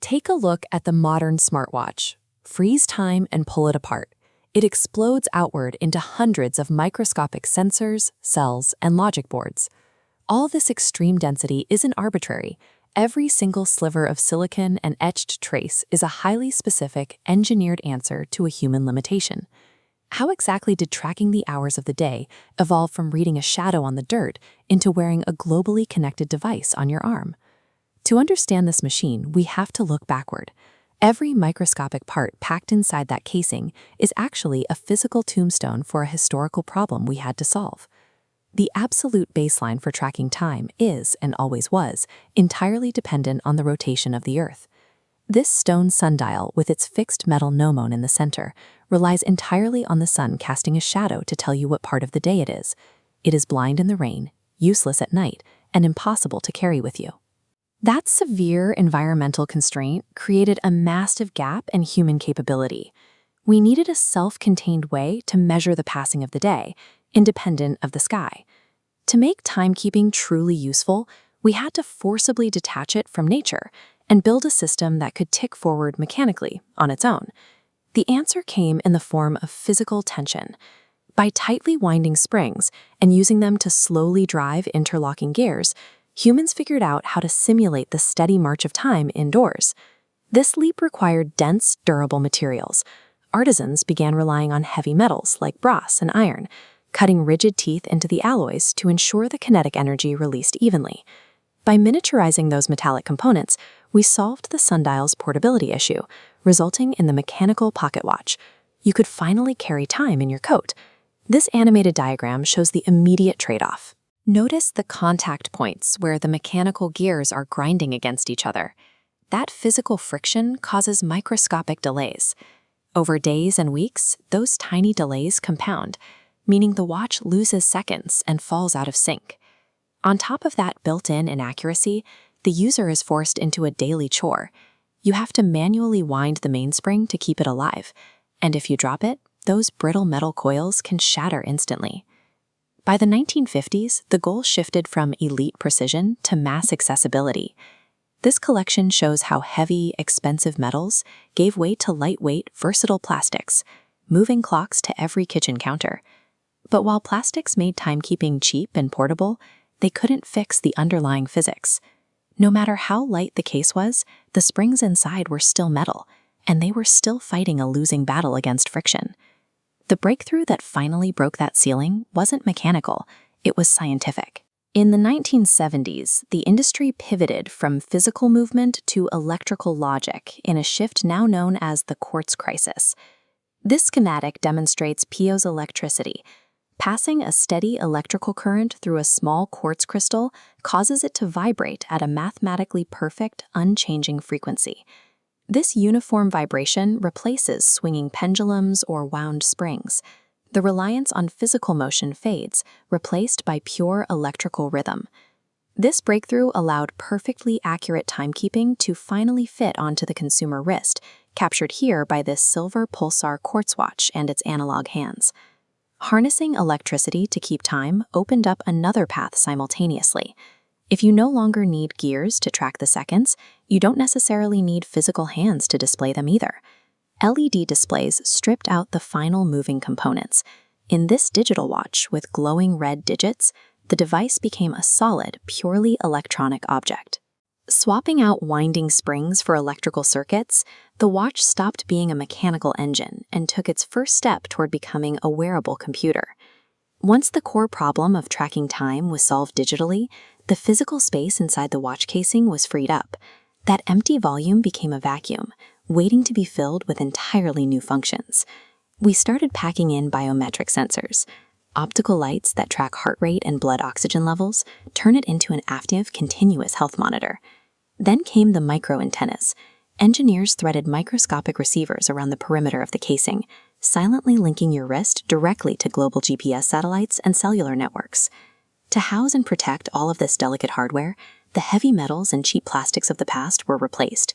Take a look at the modern smartwatch. Freeze time and pull it apart. It explodes outward into hundreds of microscopic sensors, cells, and logic boards. All this extreme density isn't arbitrary. Every single sliver of silicon and etched trace is a highly specific, engineered answer to a human limitation. How exactly did tracking the hours of the day evolve from reading a shadow on the dirt into wearing a globally connected device on your arm? To understand this machine, we have to look backward. Every microscopic part packed inside that casing is actually a physical tombstone for a historical problem we had to solve. The absolute baseline for tracking time is, and always was, entirely dependent on the rotation of the Earth. This stone sundial, with its fixed metal gnomon in the center, relies entirely on the sun casting a shadow to tell you what part of the day it is. It is blind in the rain, useless at night, and impossible to carry with you. That severe environmental constraint created a massive gap in human capability. We needed a self-contained way to measure the passing of the day, independent of the sky. To make timekeeping truly useful, we had to forcibly detach it from nature and build a system that could tick forward mechanically on its own. The answer came in the form of physical tension. By tightly winding springs and using them to slowly drive interlocking gears, humans figured out how to simulate the steady march of time indoors. This leap required dense, durable materials. Artisans began relying on heavy metals like brass and iron, cutting rigid teeth into the alloys to ensure the kinetic energy released evenly. By miniaturizing those metallic components, we solved the sundial's portability issue, resulting in the mechanical pocket watch. You could finally carry time in your coat. This animated diagram shows the immediate trade-off. Notice the contact points where the mechanical gears are grinding against each other. That physical friction causes microscopic delays. Over days and weeks, those tiny delays compound, meaning the watch loses seconds and falls out of sync. On top of that built-in inaccuracy, the user is forced into a daily chore. You have to manually wind the mainspring to keep it alive, and if you drop it, those brittle metal coils can shatter instantly. By the 1950s, the goal shifted from elite precision to mass accessibility. This collection shows how heavy, expensive metals gave way to lightweight, versatile plastics, moving clocks to every kitchen counter. But while plastics made timekeeping cheap and portable, they couldn't fix the underlying physics. No matter how light the case was, the springs inside were still metal, and they were still fighting a losing battle against friction. The breakthrough that finally broke that ceiling wasn't mechanical, it was scientific. In the 1970s, the industry pivoted from physical movement to electrical logic in a shift now known as the quartz crisis. This schematic demonstrates piezoelectricity. Passing a steady electrical current through a small quartz crystal causes it to vibrate at a mathematically perfect, unchanging frequency. This uniform vibration replaces swinging pendulums or wound springs. The reliance on physical motion fades, replaced by pure electrical rhythm. This breakthrough allowed perfectly accurate timekeeping to finally fit onto the consumer wrist, captured here by this silver pulsar quartz watch and its analog hands. Harnessing electricity to keep time opened up another path simultaneously. If you no longer need gears to track the seconds, you don't necessarily need physical hands to display them either. LED displays stripped out the final moving components. In this digital watch with glowing red digits, the device became a solid, purely electronic object. Swapping out winding springs for electrical circuits, the watch stopped being a mechanical engine and took its first step toward becoming a wearable computer. Once the core problem of tracking time was solved digitally, the physical space inside the watch casing was freed up. That empty volume became a vacuum, waiting to be filled with entirely new functions. We started packing in biometric sensors. Optical lights that track heart rate and blood oxygen levels turn it into an active, continuous health monitor. Then came the microantennas. Engineers threaded microscopic receivers around the perimeter of the casing, silently linking your wrist directly to global GPS satellites and cellular networks. To house and protect all of this delicate hardware, the heavy metals and cheap plastics of the past were replaced.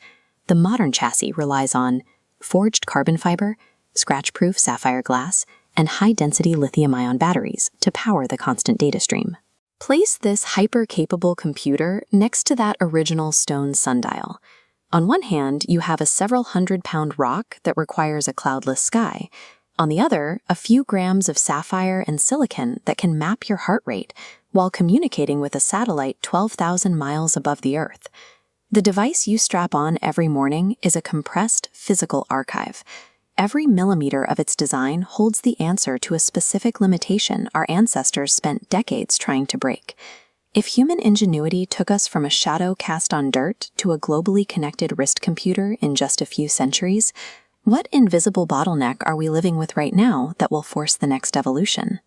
The modern chassis relies on forged carbon fiber, scratch-proof sapphire glass, and high-density lithium-ion batteries to power the constant data stream. Place this hyper-capable computer next to that original stone sundial. On one hand, you have a several hundred-pound rock that requires a cloudless sky. On the other, a few grams of sapphire and silicon that can map your heart rate while communicating with a satellite 12,000 miles above the Earth. The device you strap on every morning is a compressed physical archive. Every millimeter of its design holds the answer to a specific limitation our ancestors spent decades trying to break. If human ingenuity took us from a shadow cast on dirt to a globally connected wrist computer in just a few centuries, what invisible bottleneck are we living with right now that will force the next evolution?